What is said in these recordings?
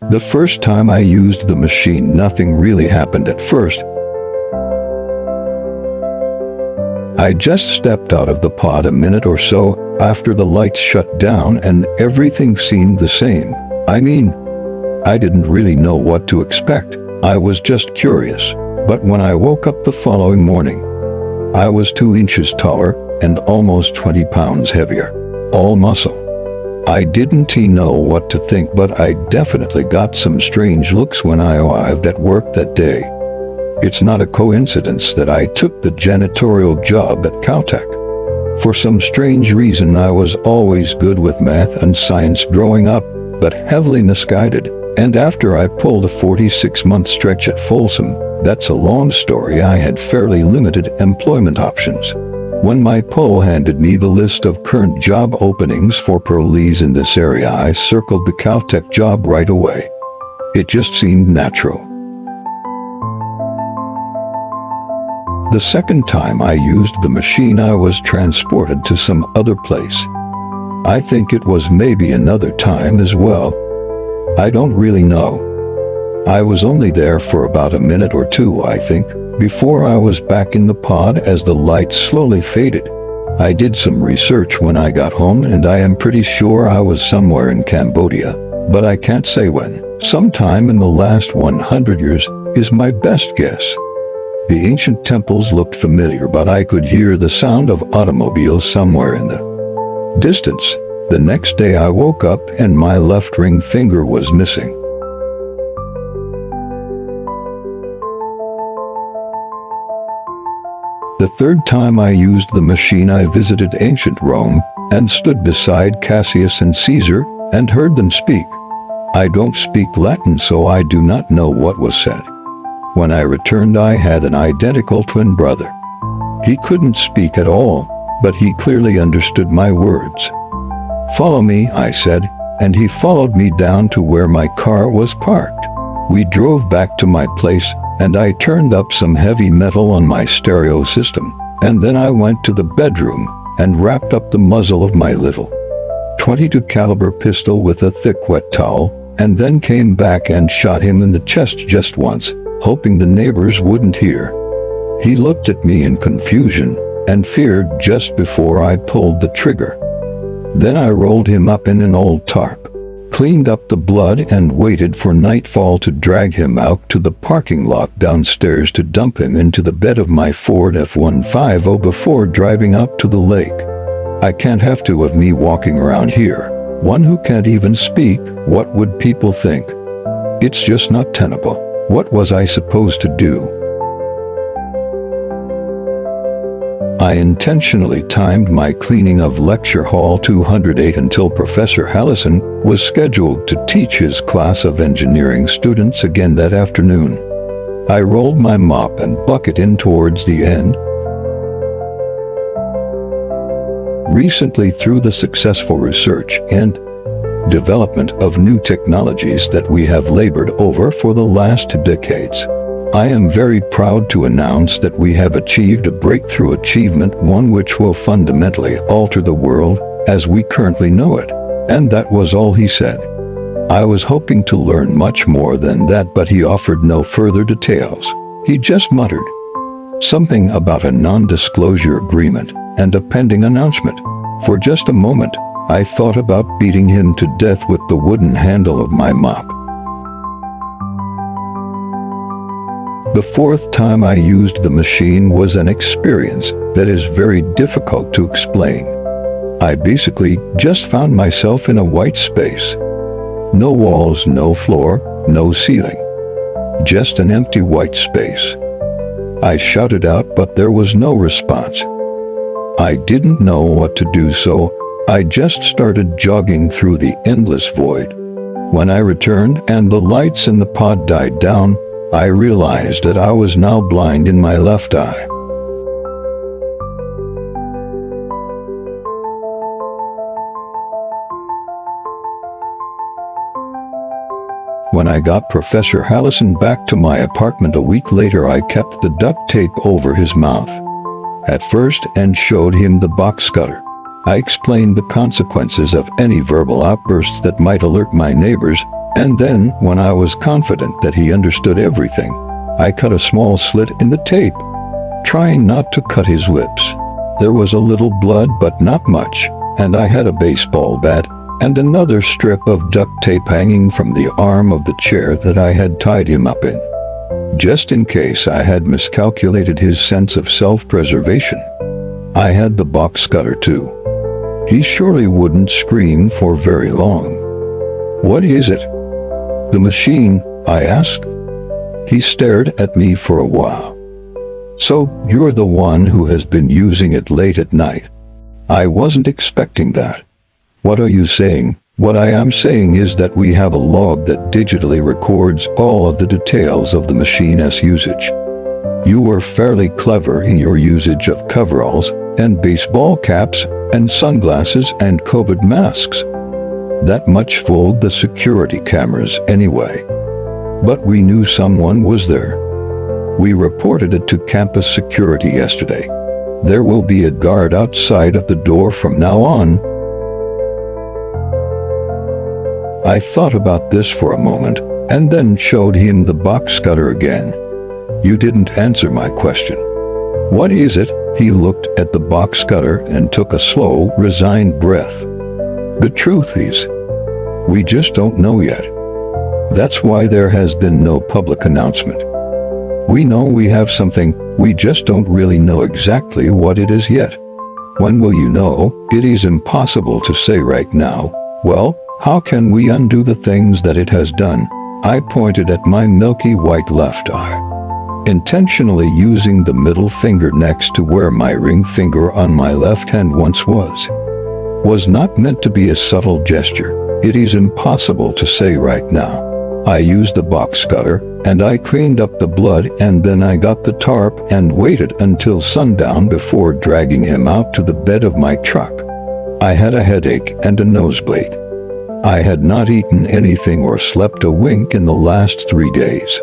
The first time I used the machine, nothing really happened at first. I just stepped out of the pod a minute or so after the lights shut down and everything seemed the same. I mean, I didn't really know what to expect. I was just curious. But when I woke up the following morning, I was 2 inches taller and almost 20 pounds heavier. All muscle. I didn't know what to think, but I definitely got some strange looks when I arrived at work that day. It's not a coincidence that I took the janitorial job at Caltech. For some strange reason, I was always good with math and science growing up, but heavily misguided. And after I pulled a 46-month stretch at Folsom, that's a long story, I had fairly limited employment options. When my pole handed me the list of current job openings for parolees in this area, I circled the Caltech job right away. It just seemed natural. The second time I used the machine, I was transported to some other place. I think it was maybe another time as well. I don't really know. I was only there for about a minute or two, I think, before I was back in the pod as the lights slowly faded. I did some research when I got home, and I am pretty sure I was somewhere in Cambodia, but I can't say when. Sometime in the last 100 years is my best guess. The ancient temples looked familiar, but I could hear the sound of automobiles somewhere in the distance. The next day I woke up and my left ring finger was missing. The third time I used the machine, I visited ancient Rome and stood beside Cassius and Caesar and heard them speak. I don't speak Latin, so I do not know what was said. When I returned, I had an identical twin brother. He couldn't speak at all, but he clearly understood my words. "Follow me," I said, and he followed me down to where my car was parked. We drove back to my place, and I turned up some heavy metal on my stereo system, and then I went to the bedroom and wrapped up the muzzle of my little .22 caliber pistol with a thick wet towel, and then came back and shot him in the chest just once, hoping the neighbors wouldn't hear. He looked at me in confusion and fear just before I pulled the trigger. Then I rolled him up in an old tarp, cleaned up the blood, and waited for nightfall to drag him out to the parking lot downstairs to dump him into the bed of my Ford F-150 before driving out to the lake. I can't have two of me walking around here. One who can't even speak. What would people think? It's just not tenable. What was I supposed to do? I intentionally timed my cleaning of Lecture Hall 208 until Professor Hallison was scheduled to teach his class of engineering students again that afternoon. I rolled my mop and bucket in towards the end. Recently, through the successful research and development of new technologies that we have labored over for the last 2 decades, I am very proud to announce that we have achieved a breakthrough achievement, one which will fundamentally alter the world as we currently know it. And that was all he said. I was hoping to learn much more than that, but he offered no further details. He just muttered something about a non-disclosure agreement and a pending announcement. For just a moment, I thought about beating him to death with the wooden handle of my mop. The fourth time I used the machine was an experience that is very difficult to explain. I basically just found myself in a white space. No walls, no floor, no ceiling. Just an empty white space. I shouted out, but there was no response. I didn't know what to do, so I just started jogging through the endless void. When I returned and the lights in the pod died down, I realized that I was now blind in my left eye. When I got Professor Hallison back to my apartment a week later, I kept the duct tape over his mouth at first and showed him the box cutter. I explained the consequences of any verbal outbursts that might alert my neighbors, And then, when I was confident that he understood everything, I cut a small slit in the tape, trying not to cut his lips. There was a little blood, but not much, and I had a baseball bat and another strip of duct tape hanging from the arm of the chair that I had tied him up in, just in case I had miscalculated his sense of self-preservation. I had the box cutter too. He surely wouldn't scream for very long. "What is it?" "The machine," I asked. He stared at me for a while. "So, you're the one who has been using it late at night?" I wasn't expecting that. "What are you saying?" "What I am saying is that we have a log that digitally records all of the details of the machine's usage. You were fairly clever in your usage of coveralls and baseball caps and sunglasses and COVID masks. That much fooled the security cameras anyway. But we knew someone was there. We reported it to campus security yesterday. There will be a guard outside of the door from now on." I thought about this for a moment and then showed him the box cutter again. "You didn't answer my question." "What is it?" He looked at the box cutter and took a slow, resigned breath. "The truth is, we just don't know yet. That's why there has been no public announcement. We know we have something, we just don't really know exactly what it is yet. When will you know? It is impossible to say right now. Well, how can we undo the things that it has done?" I pointed at my milky white left eye, intentionally using the middle finger next to where my ring finger on my left hand once was not meant to be a subtle gesture. It is impossible to say right now. I used the box cutter, and I cleaned up the blood, and then I got the tarp and waited until sundown before dragging him out to the bed of my truck. I had a headache and a nosebleed. I had not eaten anything or slept a wink in the last 3 days.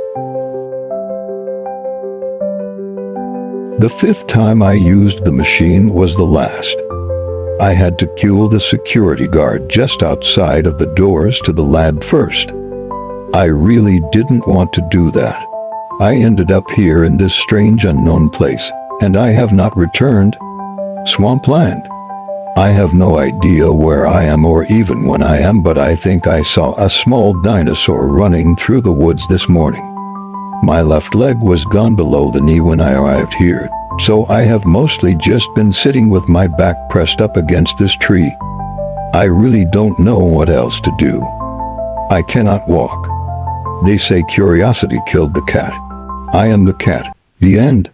The 5th time I used the machine was the last. I had to cue the security guard just outside of the doors to the lab first. I really didn't want to do that. I ended up here in this strange unknown place, and I have not returned. Swampland. I have no idea where I am or even when I am, but I think I saw a small dinosaur running through the woods this morning. My left leg was gone below the knee when I arrived here, so I have mostly just been sitting with my back pressed up against this tree. I really don't know what else to do. I cannot walk. They say curiosity killed the cat. I am the cat. The end.